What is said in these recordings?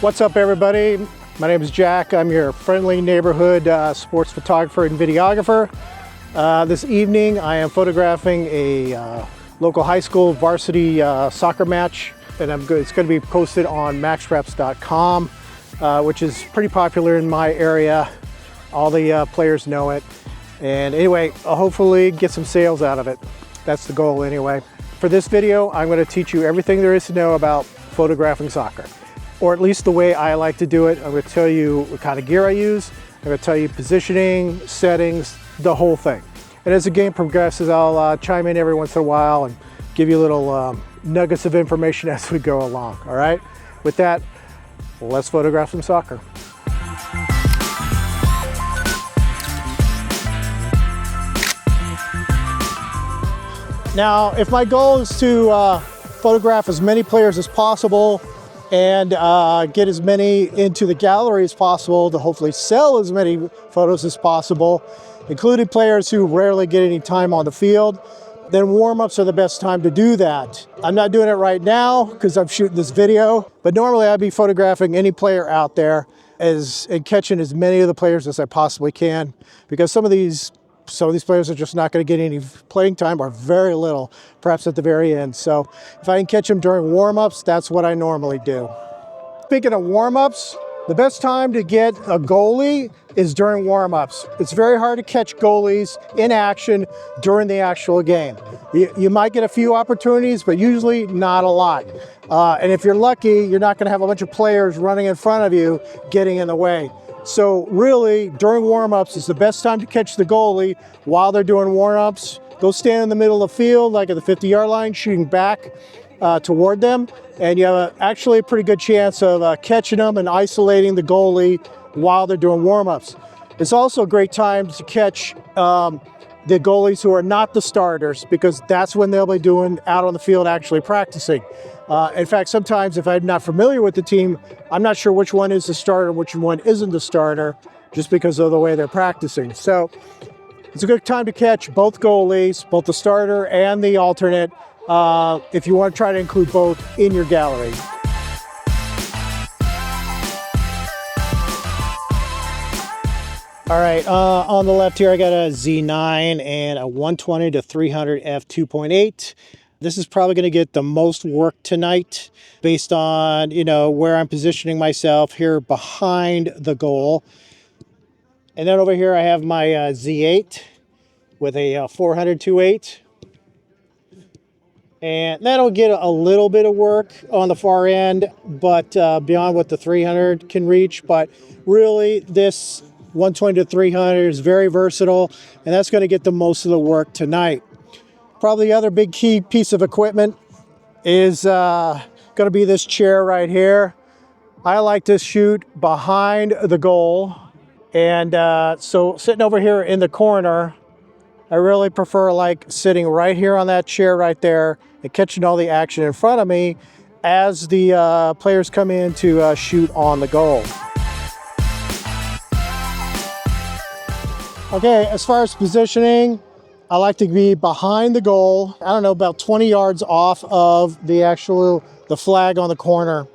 What's up, everybody? My name is Jack. I'm your friendly neighborhood sports photographer and videographer. This evening I am photographing a local high school varsity soccer match, and it's going to be posted on maxstraps.com, which is pretty popular in my area. All the players know it, and anyway, I'll hopefully get some sales out of it. That's the goal anyway. For this video, I'm going to teach you everything there is to know about photographing soccer, or at least the way I like to do it. I'm going to tell you what kind of gear I use. I'm going to tell you positioning, settings, the whole thing. And as the game progresses, I'll chime in every once in a while and give you little nuggets of information as we go along, all right? With that, let's photograph some soccer. Now, if my goal is to photograph as many players as possible and get as many into the gallery as possible to hopefully sell as many photos as possible, including players who rarely get any time on the field, then warm-ups are the best time to do that. I'm not doing it right now because I'm shooting this video, but normally I'd be photographing any player out there and catching as many of the players as I possibly can, because some of these players are just not going to get any playing time, or very little, perhaps at the very end. So if I can catch them during warm-ups, that's what I normally do. Speaking of warm-ups, the best time to get a goalie is during warm-ups. It's very hard to catch goalies in action during the actual game. You might get a few opportunities, but usually not a lot. And if you're lucky, you're not going to have a bunch of players running in front of you getting in the way. So really, during warm-ups is the best time to catch the goalie while they're doing warm-ups. Go stand in the middle of the field, like at the 50-yard line, shooting back toward them, and you have actually a pretty good chance of catching them and isolating the goalie while they're doing warm-ups. It's also a great time to catch the goalies who are not the starters, because that's when they'll be doing out on the field actually practicing. In fact, sometimes if I'm not familiar with the team, I'm not sure which one is the starter, which one isn't the starter, just because of the way they're practicing. So it's a good time to catch both goalies, both the starter and the alternate, if you want to try to include both in your gallery. All right, on the left here, I got a Z9 and a 120 to 300 f2.8. This is probably going to get the most work tonight based on, where I'm positioning myself here behind the goal. And then over here, I have my Z8 with a 400 2.8. And that'll get a little bit of work on the far end, but beyond what the 300 can reach. But really, this 120 to 300 is very versatile, and that's going to get the most of the work tonight. Probably the other big key piece of equipment is going to be this chair right here. I like to shoot behind the goal, and so sitting over here in the corner, I really prefer like sitting right here on that chair right there and catching all the action in front of me as the players come in to shoot on the goal. Okay, as far as positioning, I like to be behind the goal. I don't know, about 20 yards off of the flag on the corner.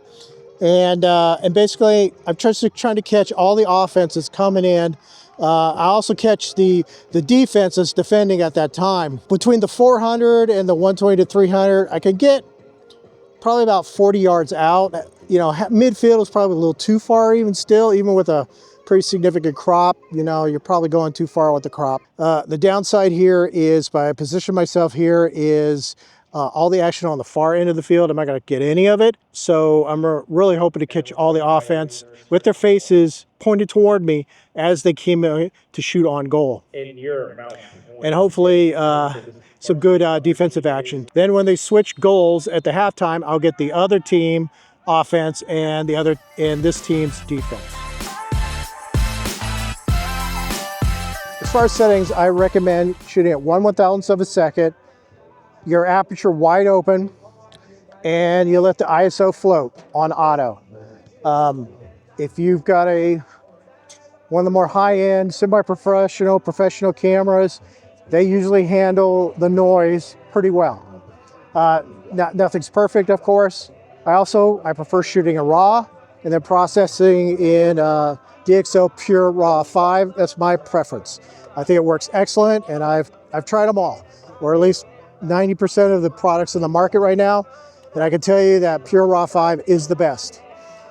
And basically, I'm just trying to catch all the offenses coming in. I also catch the defenses defending at that time. Between the 400 and the 120 to 300, I can get probably about 40 yards out. Midfield is probably a little too far even with a pretty significant crop. You're probably going too far with the crop. The downside here is, by position myself here, is all the action on the far end of the field. I'm not going to get any of it. So I'm really hoping to catch all the offense with their faces pointed toward me as they came in to shoot on goal. And hopefully some good defensive action. Then when they switch goals at the halftime, I'll get the other team offense and this team's defense. As far as settings, I recommend shooting at 1/1000th of a second, your aperture wide open, and you let the ISO float on auto. If you've got one of the more high-end, professional cameras, they usually handle the noise pretty well. Nothing's perfect, of course. I prefer shooting a RAW and then processing in DxO Pure Raw 5. That's my preference. I think it works excellent, and I've tried them all, or at least 90% of the products in the market right now, and I can tell you that Pure Raw 5 is the best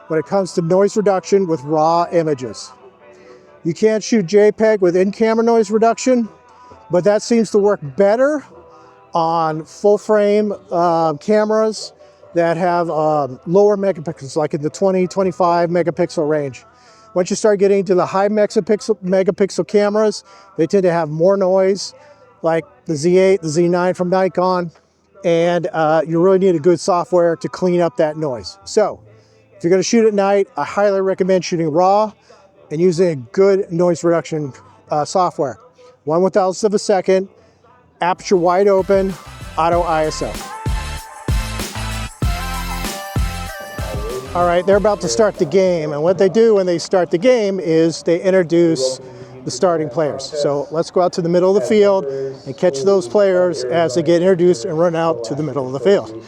when it comes to noise reduction with raw images. You can't shoot JPEG with in-camera noise reduction, but that seems to work better on full-frame cameras that have lower megapixels, like in the 20-25 megapixel range. Once you start getting to the high megapixel cameras, they tend to have more noise, like the Z8, the Z9 from Nikon, and you really need a good software to clean up that noise. So, if you're going to shoot at night, I highly recommend shooting RAW and using a good noise reduction software. 1/1000th of a second, aperture wide open, auto ISO. All right, they're about to start the game, and what they do when they start the game is they introduce the starting players. So let's go out to the middle of the field and catch those players as they get introduced and run out to the middle of the field.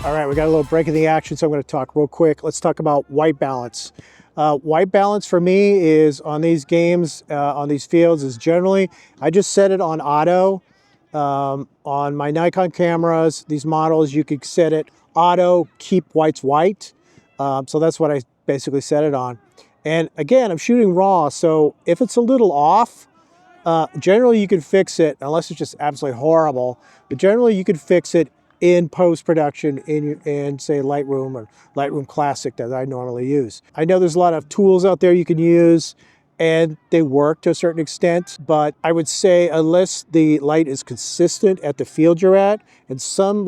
All right, we got a little break in the action, so I'm going to talk real quick. Let's talk about white balance. White balance for me is on these games, on these fields, is generally, I just set it on auto. On my Nikon cameras, these models, you could set it auto, keep whites white. So that's what I basically set it on. And again, I'm shooting raw, so if it's a little off, generally you can fix it, unless it's just absolutely horrible, but generally you can fix it in post-production in say Lightroom or Lightroom Classic that I normally use. I know there's a lot of tools out there you can use and they work to a certain extent, but I would say unless the light is consistent at the field you're at, and some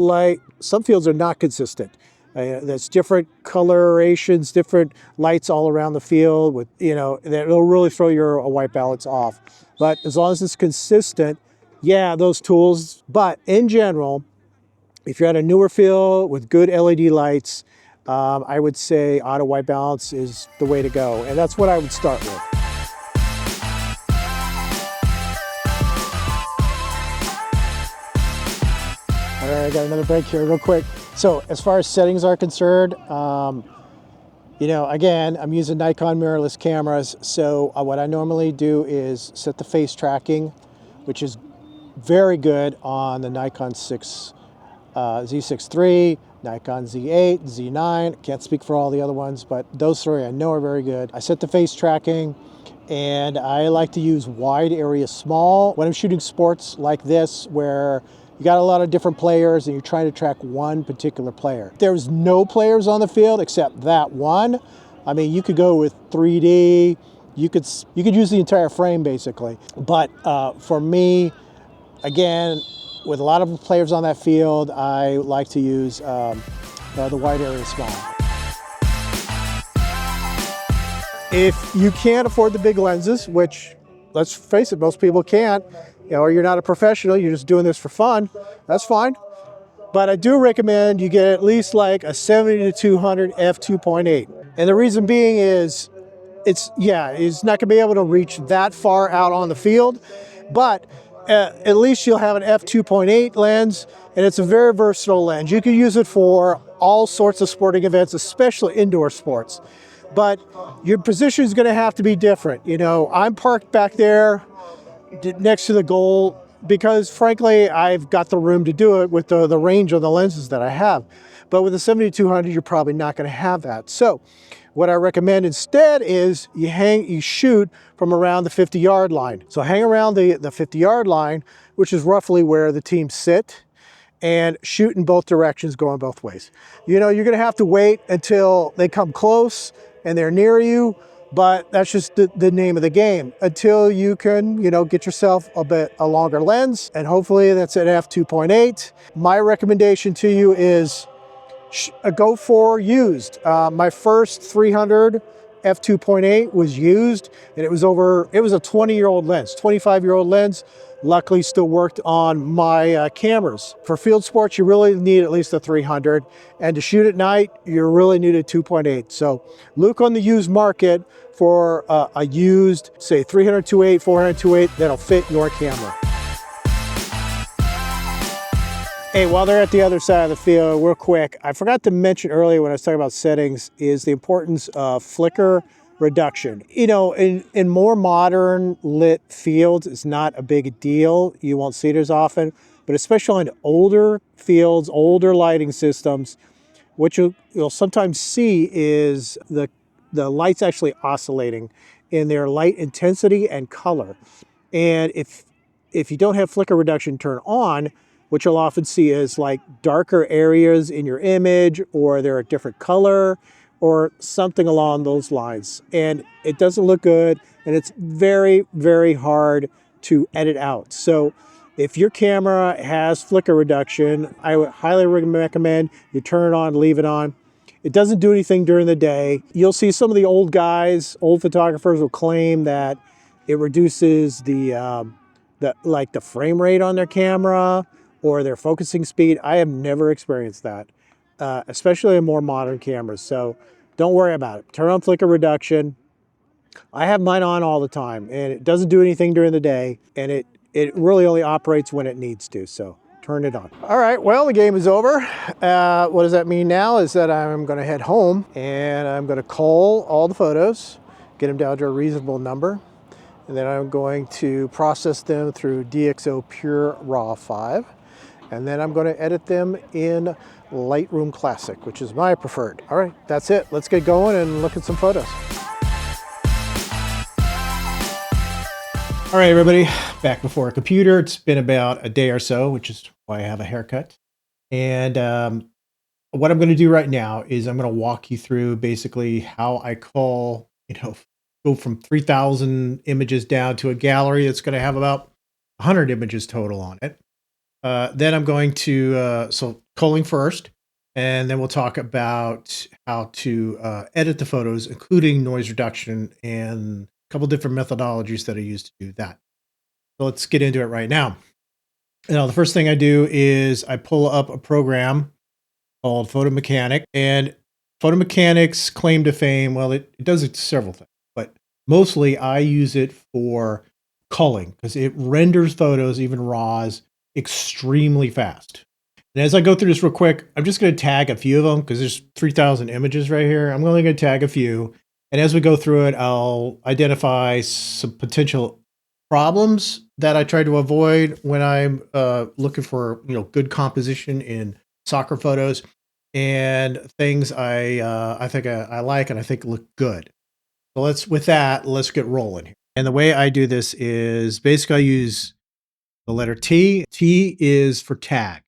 fields are not consistent. There's different colorations, different lights all around the field with, that'll really throw your white balance off. But as long as it's consistent, yeah, those tools, but in general, if you're at a newer field with good LED lights, I would say auto white balance is the way to go. And that's what I would start with. All right, I got another break here real quick. So as far as settings are concerned, again, I'm using Nikon mirrorless cameras. So what I normally do is set the face tracking, which is very good on the Nikon Z6 III, Nikon Z8, Z9. Can't speak for all the other ones, but those three I know are very good. I set the face tracking, and I like to use wide area small when I'm shooting sports like this, where you got a lot of different players and you're trying to track one particular player. There's no players on the field except that one. I mean, you could go with 3D. You could use the entire frame basically. But for me, again, with a lot of players on that field, I like to use the wide area small. If you can't afford the big lenses, which, let's face it, most people can't, or you're not a professional, you're just doing this for fun, that's fine. But I do recommend you get at least like a 70-200 f2.8. And the reason being is, it's not gonna be able to reach that far out on the field, but at least you'll have an f2.8 lens, and it's a very versatile lens. You can use it for all sorts of sporting events, especially indoor sports. But your position is going to have to be different. I'm parked back there next to the goal because, frankly, I've got the room to do it with the range of the lenses that I have. But with the 70-200, you're probably not going to have that. So what I recommend instead is you shoot from around the 50-yard line. So hang around the 50-yard line, which is roughly where the teams sit, and shoot in both directions, going both ways. You're going to have to wait until they come close and they're near you, but that's just the name of the game until you can, get yourself a longer lens, and hopefully that's at f2.8. My recommendation to you is go for used. My first 300 f2.8 was used, and it was a 20-year-old lens, 25-year-old lens. Luckily still worked on my cameras. For field sports, you really need at least a 300, and to shoot at night, you really need a 2.8. So look on the used market for a used, say 300 2.8, 400 2.8 that'll fit your camera. Hey, while they're at the other side of the field, real quick, I forgot to mention earlier when I was talking about settings is the importance of flicker reduction. You know, in more modern lit fields, it's not a big deal. You won't see it as often, but especially on older fields, older lighting systems, what you'll sometimes see is the lights actually oscillating in their light intensity and color. And if you don't have flicker reduction turned on, what you'll often see is like darker areas in your image, or they're a different color, or something along those lines. And it doesn't look good, and it's very, very hard to edit out. So if your camera has flicker reduction, I would highly recommend you turn it on, leave it on. It doesn't do anything during the day. You'll see some of the old guys, old photographers will claim that it reduces the frame rate on their camera or their focusing speed. I have never experienced that, especially in more modern cameras. So don't worry about it. Turn on flicker reduction. I have mine on all the time, and it doesn't do anything during the day, and it really only operates when it needs to. So turn it on. All right, well, the game is over. What does that mean now is that I'm going to head home, and I'm going to cull all the photos, get them down to a reasonable number, and then I'm going to process them through DxO Pure Raw 5, and then I'm going to edit them in Lightroom Classic, which is my preferred. All right, that's it. Let's get going and look at some photos. All right, everybody, back before a computer. It's been about a day or so, which is why I have a haircut. And what I'm going to do right now is I'm going to walk you through basically how I cull, go from 3,000 images down to a gallery that's going to have about 100 images total on it. Then I'm going to, so culling first, and then we'll talk about how to edit the photos, including noise reduction and couple different methodologies that I use to do that. So let's get into it right now. Now, the first thing I do is I pull up a program called Photo Mechanic, and Photo Mechanic's claim to fame, well, it does several things, but mostly I use it for culling because it renders photos, even RAWs, extremely fast. And as I go through this real quick, I'm just going to tag a few of them because there's 3,000 images right here. I'm only going to tag a few. And as we go through it, I'll identify some potential problems that I try to avoid when I'm looking for good composition in soccer photos, and things I think I like and I think look good. So let's get rolling here. And the way I do this is basically I use the letter T. T is for tag.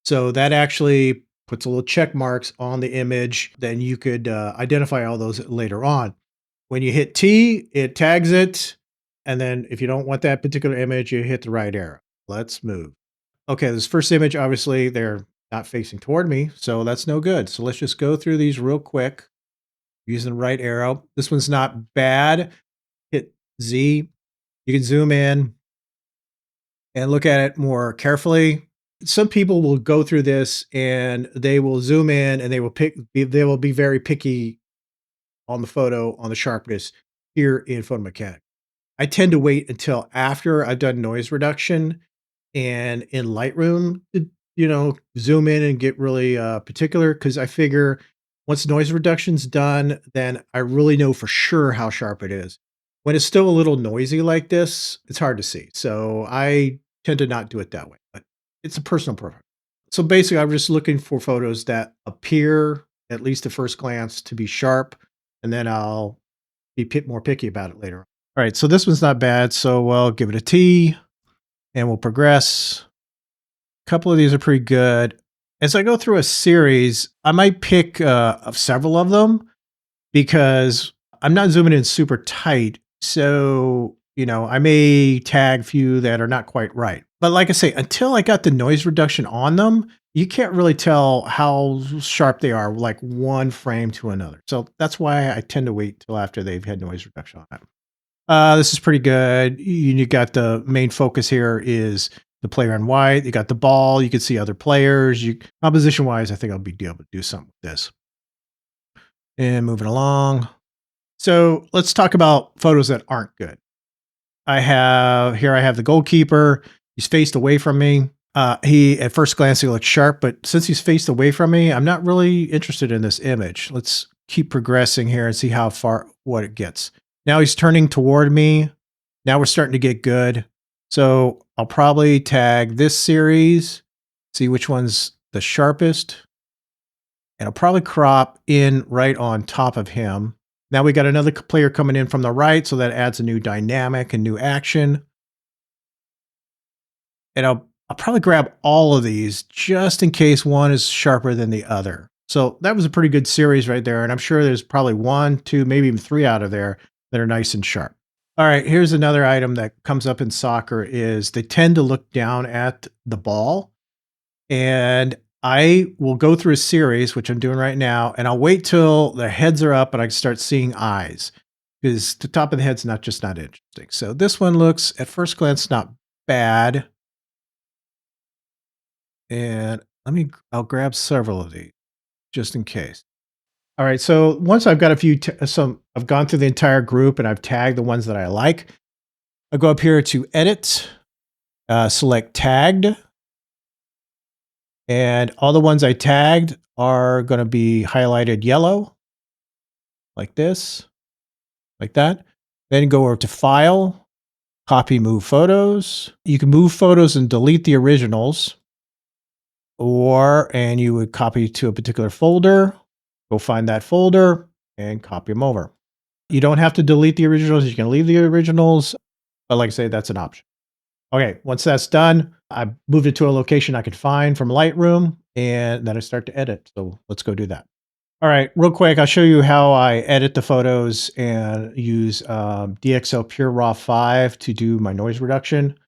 So that actually puts a little check marks on the image. Then you could identify all those later on. When you hit T, it tags it. And then if you don't want that particular image, you hit the right arrow. Let's move. Okay, this first image, obviously, they're not facing toward me, so that's no good. So let's just go through these real quick using the right arrow. This one's not bad. Hit Z. You can zoom in and look at it more carefully. Some people will go through this and they will zoom in and they will be very picky on the photo, on the sharpness here in Photo Mechanic. I tend to wait until after I've done noise reduction and in Lightroom to, zoom in and get really particular, because I figure once noise reduction's done, then I really know for sure how sharp it is. When it's still a little noisy like this, it's hard to see. So I tend to not do it that way, but it's a personal preference. So basically, I'm just looking for photos that appear, at least at first glance, to be sharp, and then I'll be more picky about it later on. All right, so this one's not bad, so we'll give it a T, and we'll progress. A couple of these are pretty good. As I go through a series, I might pick several of them because I'm not zooming in super tight, so I may tag a few that are not quite right. But like I say, until I got the noise reduction on them, you can't really tell how sharp they are, like one frame to another. So that's why I tend to wait till after they've had noise reduction on it. This is pretty good. You got the main focus here is the player in white. You got the ball. You can see other players. Composition wise, I think I'll be able to do something with this. And moving along. So let's talk about photos that aren't good. I have the goalkeeper. He's faced away from me. He at first glance he looks sharp, but since he's faced away from me, I'm not really interested in this image. Let's keep progressing here and see how far what it gets. Now he's turning toward me. Now we're starting to get good. So I'll probably tag this series, see which one's the sharpest, and I'll probably crop in right on top of him. Now we got another player coming in from the right, so that adds a new dynamic and new action. And I'll probably grab all of these just in case one is sharper than the other. So that was a pretty good series right there. And I'm sure there's probably one, two, maybe even three out of there that are nice and sharp. All right, here's another item that comes up in soccer is they tend to look down at the ball. And I will go through a series, which I'm doing right now, and I'll wait till the heads are up and I can start seeing eyes because the top of the head's not interesting. So this one looks at first glance not bad. And I'll grab several of these just in case. All right. So once I've got I've gone through the entire group and I've tagged the ones that I like. I go up here to edit, select tagged, and all the ones I tagged are going to be highlighted yellow like this, like that. Then go over to file, copy, move photos. You can move photos and delete the originals. And you would copy to a particular folder, go find that folder and copy them over. You don't have to delete the originals. You can leave the originals, but like I say, that's an option. Okay, once that's done, I moved it to a location I could find from Lightroom, and then I start to edit. So let's go do that. All right, real quick, I'll show you how I edit the photos and use DxO Pure Raw 5 to do my noise reduction.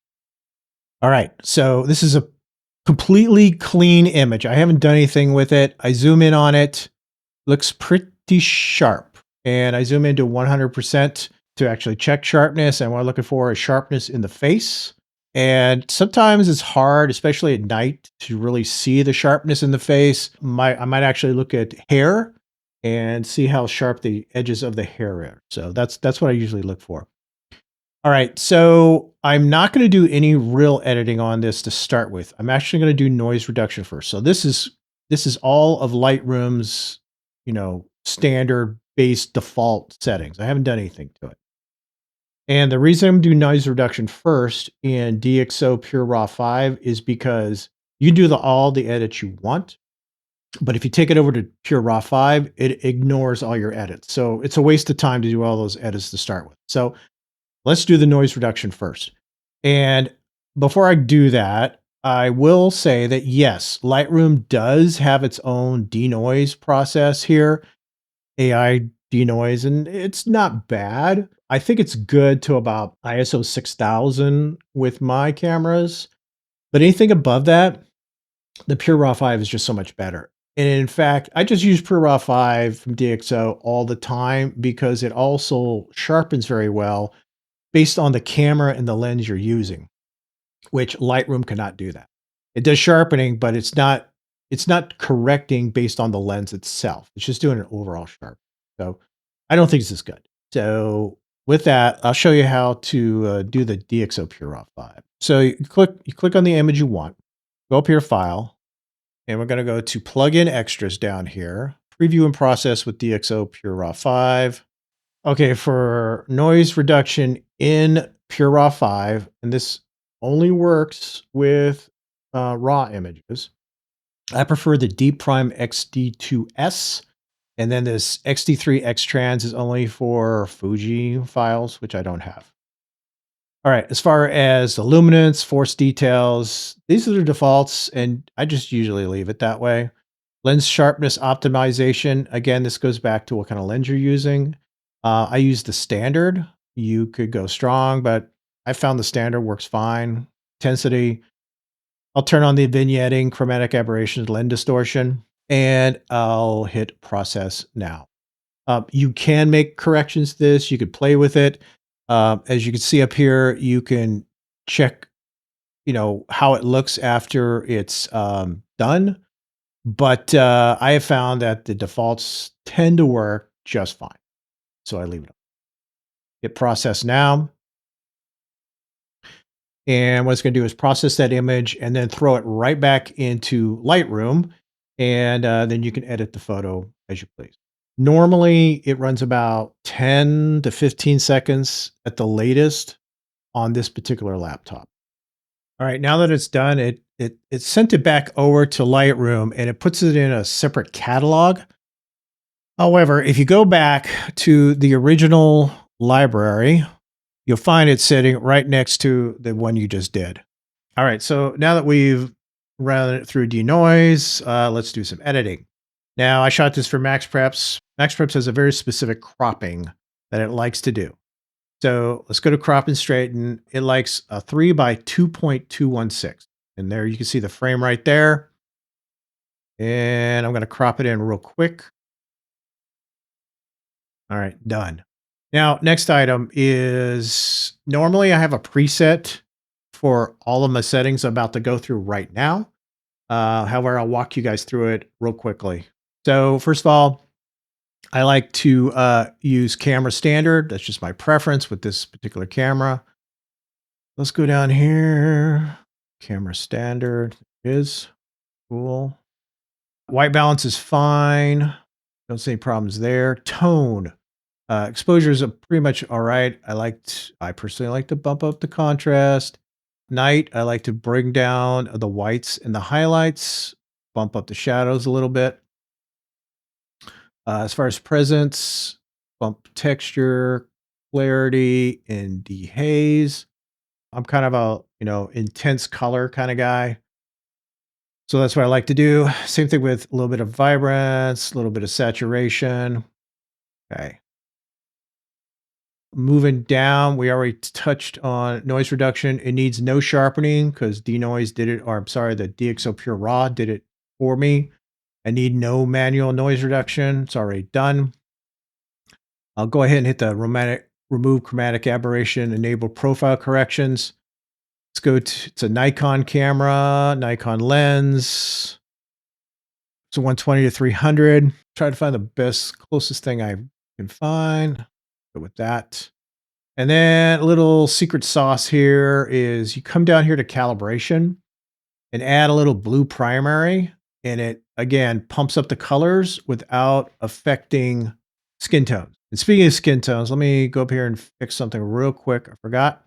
All right, so this is a completely clean image. I haven't done anything with it. I zoom in on it. Looks pretty sharp. And I zoom into 100% to actually check sharpness. And what I'm looking for is sharpness in the face. And sometimes it's hard, especially at night, to really see the sharpness in the face. I might actually look at hair and see how sharp the edges of the hair are. So that's what I usually look for. All right, so I'm not going to do any real editing on this to start with. I'm actually going to do noise reduction first. So this is all of Lightroom's, standard base default settings. I haven't done anything to it. And the reason I'm doing noise reduction first in DxO Pure Raw 5 is because you do all the edits you want. But if you take it over to Pure Raw 5, it ignores all your edits. So it's a waste of time to do all those edits to start with. So let's do the noise reduction first. And before I do that, I will say that yes, Lightroom does have its own denoise process here, AI denoise, and it's not bad. I think it's good to about ISO 6000 with my cameras, but anything above that, the Pure Raw 5 is just so much better. And in fact, I just use Pure Raw 5 from DxO all the time because it also sharpens very well based on the camera and the lens you're using, which Lightroom cannot do that. It does sharpening, but it's not correcting based on the lens itself. It's just doing an overall sharp. So I don't think this is good. So with that, I'll show you how to do the DxO Pure Raw 5. So you click on the image you want, go up here, File, and we're going to go to Plugin Extras down here, Preview and Process with DxO Pure Raw 5. Okay, for noise reduction in Pure Raw 5, and this only works with raw images, I prefer the Deep Prime XD2S, and then this XD3 X-Trans is only for Fuji files, which I don't have. All right, as far as the luminance, force details, these are the defaults, and I just usually leave it that way. Lens sharpness optimization, again, this goes back to what kind of lens you're using. I use the standard. You could go strong, but I found the standard works fine. Intensity, I'll turn on the vignetting, chromatic aberrations, lens distortion, and I'll hit process now. You can make corrections to this. You could play with it. As you can see up here, you can check, how it looks after it's done. But I have found that the defaults tend to work just fine. So I leave it. Hit process now. And what it's going to do is process that image and then throw it right back into Lightroom. And then you can edit the photo as you please. Normally, it runs about 10 to 15 seconds at the latest on this particular laptop. All right, now that it's done, it sent it back over to Lightroom and it puts it in a separate catalog. However, if you go back to the original library, you'll find it sitting right next to the one you just did. All right, so now that we've run it through denoise, let's do some editing. Now, I shot this for Max Preps. Max Preps has a very specific cropping that it likes to do. So let's go to crop and straighten. It likes a 3 by 2.216. And there you can see the frame right there. And I'm going to crop it in real quick. All right, done. Now, next item is normally I have a preset for all of my settings I'm about to go through right now. However, I'll walk you guys through it real quickly. So first of all, I like to use camera standard. That's just my preference with this particular camera. Let's go down here. Camera standard is cool. White balance is fine. Don't see any problems there. Tone. Exposure is pretty much all right. I personally like to bump up the contrast. Night, I like to bring down the whites and the highlights, bump up the shadows a little bit. As far as presence, bump texture, clarity, and dehaze. I'm kind of a, intense color kind of guy. So that's what I like to do. Same thing with a little bit of vibrance, a little bit of saturation. Okay. Moving down, we already touched on noise reduction. It needs no sharpening because denoise did it, or I'm sorry, the DxO Pure Raw did it for me. I need no manual noise reduction. It's already done. I'll go ahead and hit the remove chromatic aberration, enable profile corrections. Let's go to, it's a Nikon camera, Nikon lens. It's a 120 to 300. Try to find the best, closest thing I can find. Go with that. And then a little secret sauce here is you come down here to calibration and add a little blue primary. And it, again, pumps up the colors without affecting skin tones. And speaking of skin tones, let me go up here and fix something real quick. I forgot.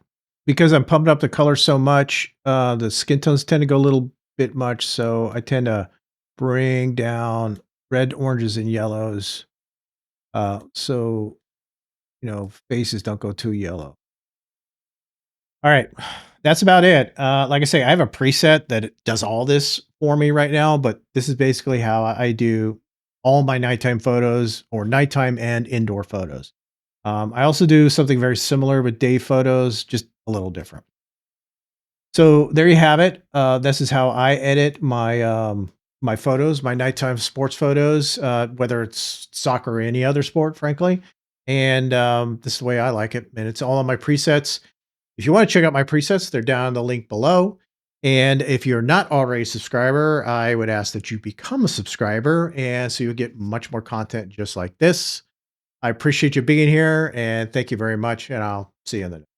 Because I'm pumping up the color so much, the skin tones tend to go a little bit much. So I tend to bring down red, oranges, and yellows. So, faces don't go too yellow. All right. That's about it. Like I say, I have a preset that does all this for me right now, but this is basically how I do all my nighttime photos or nighttime and indoor photos. I also do something very similar with day photos, just a little different. So there you have it. This is how I edit my photos, my nighttime sports photos, whether it's soccer or any other sport, frankly. And this is the way I like it. And it's all on my presets. If you want to check out my presets, they're down in the link below. And if you're not already a subscriber, I would ask that you become a subscriber. And so you'll get much more content just like this. I appreciate you being here and thank you very much. And I'll see you in the next.